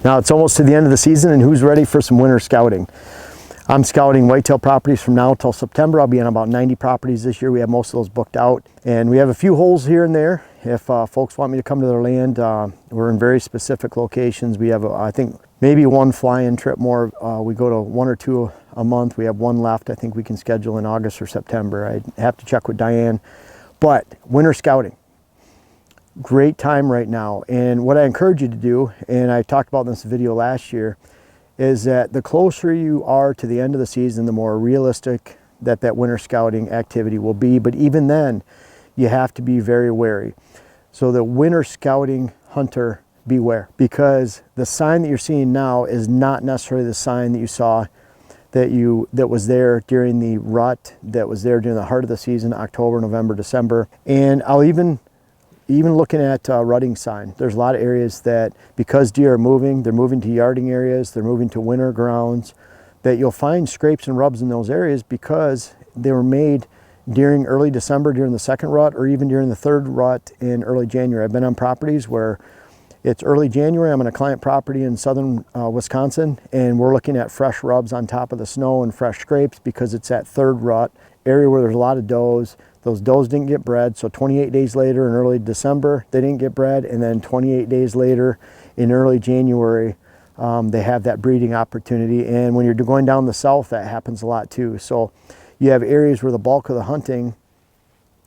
Now it's almost to the end of the season, and who's ready for some winter scouting? I'm scouting whitetail properties from now till September. I'll be on about 90 properties this year. We have most of those booked out, and we have a few holes here and there. If folks want me to come to their land, we're in very specific locations. We have, I think, maybe one fly-in trip more. We go to 1 or 2 a month. We have one left. I think we can schedule in August or September. I have to check with Diane. But winter scouting, great time right now. And what I encourage you to do, and I talked about in this video last year, is that the closer you are to the end of the season, the more realistic that winter scouting activity will be. But even then, you have to be very wary. So the winter scouting hunter, beware, because the sign that you're seeing now is not necessarily the sign that you saw that was there during the rut, that was there during the heart of the season, October, November, December. And I'll even looking at rutting sign, there's a lot of areas that, because deer are moving, they're moving to yarding areas, they're moving to winter grounds, that you'll find scrapes and rubs in those areas because they were made during early December, during the second rut, or even during the third rut in early January. I've been on properties where it's early January. I'm on a client property in southern Wisconsin, and we're looking at fresh rubs on top of the snow and fresh scrapes because it's that third rut area where there's a lot of does. Those does didn't get bred, so 28 days later in early December, they didn't get bred, and then 28 days later in early January, they have that breeding opportunity. And when you're going down the south, that happens a lot too. So you have areas where the bulk of the hunting,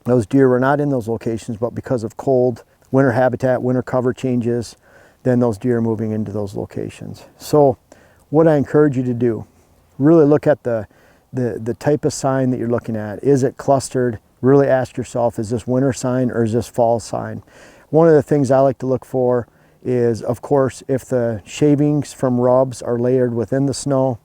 those deer were not in those locations, but because of cold, winter habitat, winter cover changes, then those deer are moving into those locations. So what I encourage you to do, really look at the type of sign that you're looking at. Is it clustered? Really ask yourself, is this winter sign or is this fall sign? One of the things I like to look for is, of course, if the shavings from rubs are layered within the snow,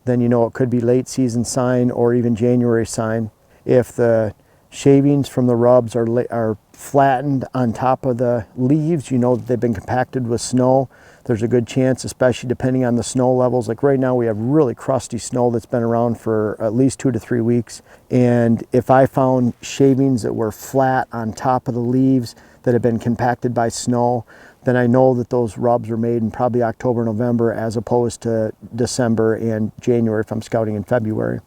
then you know it could be late season sign or even January sign. If the shavings from the rubs are flattened on top of the leaves, you know that they've been compacted with snow. There's a good chance, especially depending on the snow levels. Like right now we have really crusty snow that's been around for at least 2 to 3 weeks. And if I found shavings that were flat on top of the leaves that have been compacted by snow, then I know that those rubs were made in probably October, November, as opposed to December and January if I'm scouting in February.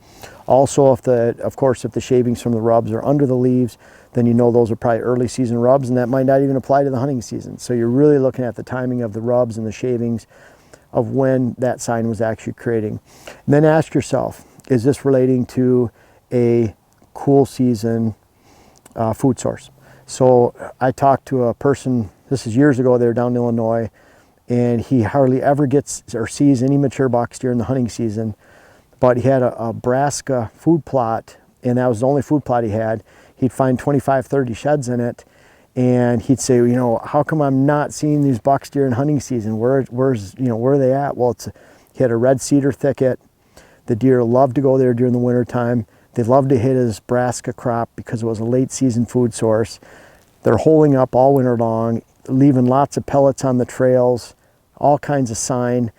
Also, if the shavings from the rubs are under the leaves, then you know those are probably early season rubs, and that might not even apply to the hunting season. So you're really looking at the timing of the rubs and the shavings of when that sign was actually creating. And then ask yourself, is this relating to a cool season food source? So I talked to a person, this is years ago, they were down in Illinois, and he hardly ever gets or sees any mature bucks during the hunting season, but he had a brassica food plot, and that was the only food plot he had. He'd find 25, 30 sheds in it, and he'd say, you know, how come I'm not seeing these bucks during hunting season? Where are they at? Well, he had a red cedar thicket. The deer love to go there during the winter time. They love to hit his brassica crop because it was a late season food source. They're holding up all winter long, leaving lots of pellets on the trails, all kinds of sign,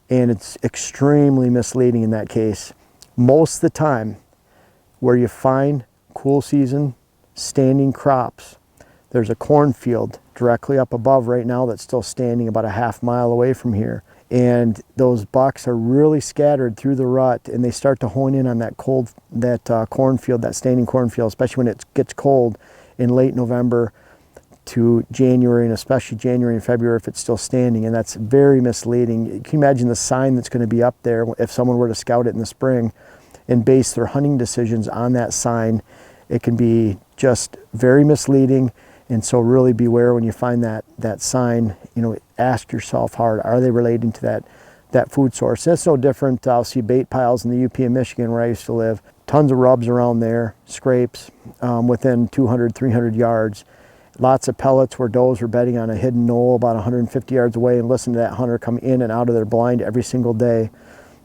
and it's extremely misleading in that case. Most of the time, where you find cool season standing crops, there's a cornfield directly up above right now that's still standing about a half mile away from here. And those bucks are really scattered through the rut, and they start to hone in on that cornfield, that standing cornfield, especially when it gets cold in late November to January, and especially January and February if it's still standing. And that's very misleading. You can imagine the sign that's going to be up there if someone were to scout it in the spring and base their hunting decisions on that sign. It can be just very misleading. And so really beware when you find that sign. You know, ask yourself hard, are they relating to that food source? And it's no different. I'll see bait piles in the UP in Michigan where I used to live. Tons of rubs around there, scrapes within 200, 300 yards. Lots of pellets where does were bedding on a hidden knoll about 150 yards away, and listen to that hunter come in and out of their blind every single day.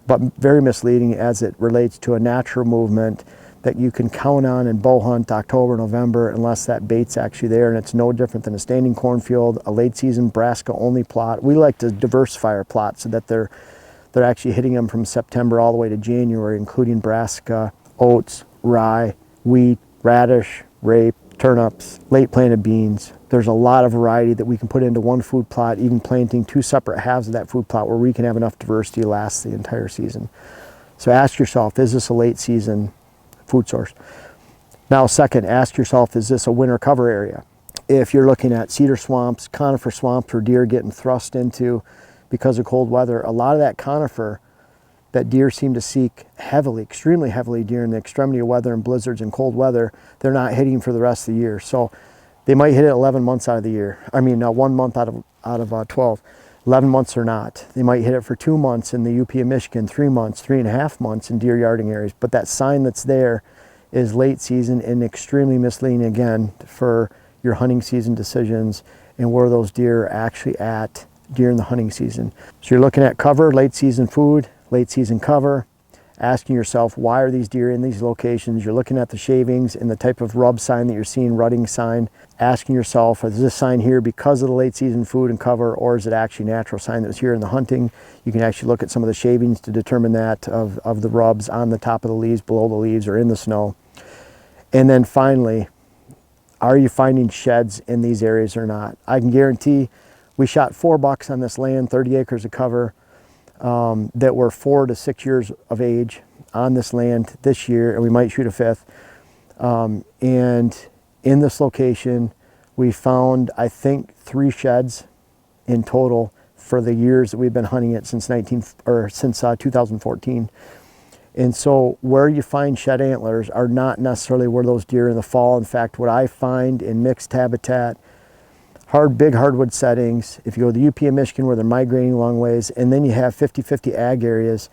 But very misleading as it relates to a natural movement that you can count on and bow hunt October, November, unless that bait's actually there. And it's no different than a standing cornfield, a late season brassica only plot. We like to diversify our plots so that they're actually hitting them from September all the way to January, including brassica, oats, rye, wheat, radish, rape, turnips, late planted beans. There's a lot of variety that we can put into one food plot, even planting 2 separate halves of that food plot where we can have enough diversity to last the entire season. So ask yourself, is this a late season food source? Now, second, ask yourself, is this a winter cover area? If you're looking at cedar swamps, conifer swamps where deer are getting thrust into because of cold weather, a lot of that conifer that deer seem to seek heavily, extremely heavily during the extremity of weather and blizzards and cold weather, they're not hitting for the rest of the year. So they might hit it 11 months out of the year. I mean, 1 month out of 12. 11 months or not. They might hit it for 2 months in the UP of Michigan, 3 months, 3.5 months in deer yarding areas. But that sign that's there is late season and extremely misleading, again, for your hunting season decisions and where those deer are actually at during the hunting season. So you're looking at cover, late season food, late season cover, asking yourself, why are these deer in these locations? You're looking at the shavings and the type of rub sign that you're seeing, rutting sign, asking yourself, is this sign here because of the late season food and cover, or is it actually a natural sign that was here in the hunting? You can actually look at some of the shavings to determine that of the rubs on the top of the leaves, below the leaves, or in the snow. And then finally, are you finding sheds in these areas or not? I can guarantee we shot 4 bucks on this land, 30 acres of cover, that were 4 to 6 years of age on this land this year, and we might shoot a 5th. And in this location, we found, I think, 3 sheds in total for the years that we've been hunting it since 2014. And so where you find shed antlers are not necessarily where those deer in the fall. In fact, what I find in mixed habitat, big hardwood settings, if you go to the UP of Michigan where they're migrating long ways, and then you have 50-50 ag areas,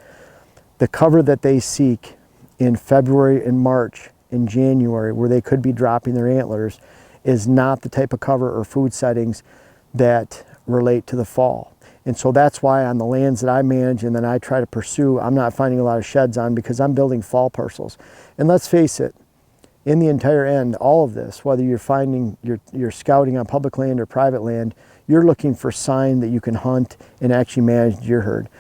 the cover that they seek in February and March and January, where they could be dropping their antlers, is not the type of cover or food settings that relate to the fall. And so that's why on the lands that I manage and that I try to pursue, I'm not finding a lot of sheds on, because I'm building fall parcels. And let's face it, in the entire end, all of this, whether you're scouting on public land or private land, you're looking for sign that you can hunt and actually manage deer herd.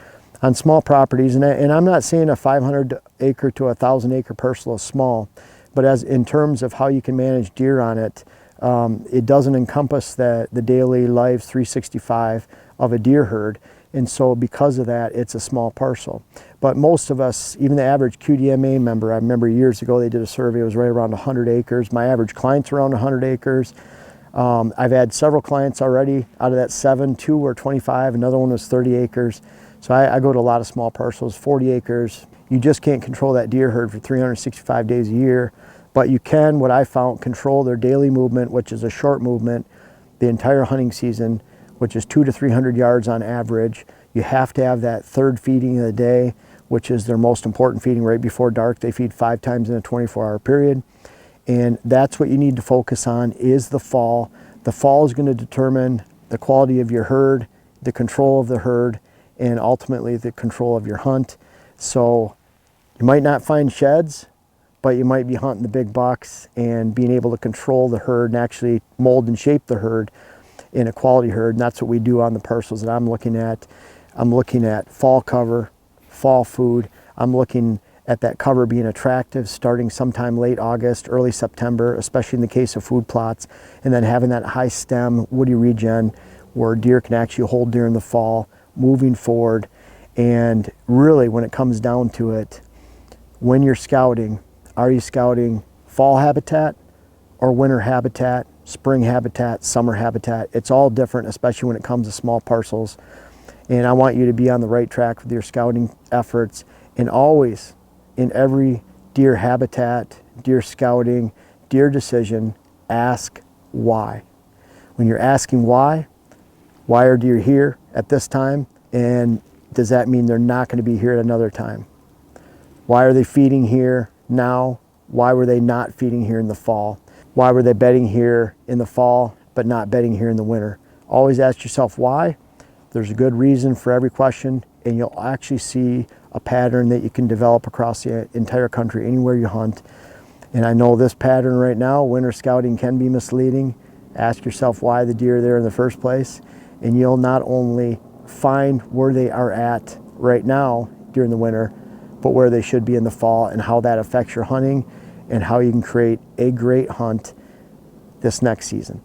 On small properties, and I'm not saying a 500 acre to 1,000 acre parcel is small, but as in terms of how you can manage deer on it, it doesn't encompass the daily life 365 of a deer herd. And so because of that, it's a small parcel. But most of us, even the average QDMA member, I remember years ago they did a survey, it was right around 100 acres. My average client's around 100 acres. I've had several clients already. Out of that 7, 2 were 25, another one was 30 acres. So I go to a lot of small parcels, 40 acres. You just can't control that deer herd for 365 days a year, but you can, what I found, control their daily movement, which is a short movement, the entire hunting season, which is 200 to 300 yards on average. You have to have that third feeding of the day, which is their most important feeding right before dark. They feed 5 times in a 24-hour period. And that's what you need to focus on, is the fall. The fall is going to determine the quality of your herd, the control of the herd, and ultimately the control of your hunt. So you might not find sheds, but you might be hunting the big bucks and being able to control the herd and actually mold and shape the herd in a quality herd. And that's what we do on the parcels that I'm looking at. I'm looking at fall cover, fall food. I'm looking at that cover being attractive starting sometime late August, early September, especially in the case of food plots, and then having that high stem woody regen where deer can actually hold deer in the fall, moving forward. And really, when it comes down to it, when you're scouting, are you scouting fall habitat or winter habitat, spring habitat, summer habitat? It's all different, especially when it comes to small parcels. And I want you to be on the right track with your scouting efforts, and always in every deer habitat, deer scouting, deer decision, ask why. When you're asking why are deer here at this time, and does that mean they're not going to be here at another time? Why are they feeding here now? Why were they not feeding here in the fall? Why were they bedding here in the fall but not bedding here in the winter? Always ask yourself why. There's a good reason for every question, and you'll actually see a pattern that you can develop across the entire country, anywhere you hunt. And I know this pattern right now, winter scouting can be misleading. Ask yourself why the deer are there in the first place, and you'll not only find where they are at right now during the winter, but where they should be in the fall, and how that affects your hunting and how you can create a great hunt this next season.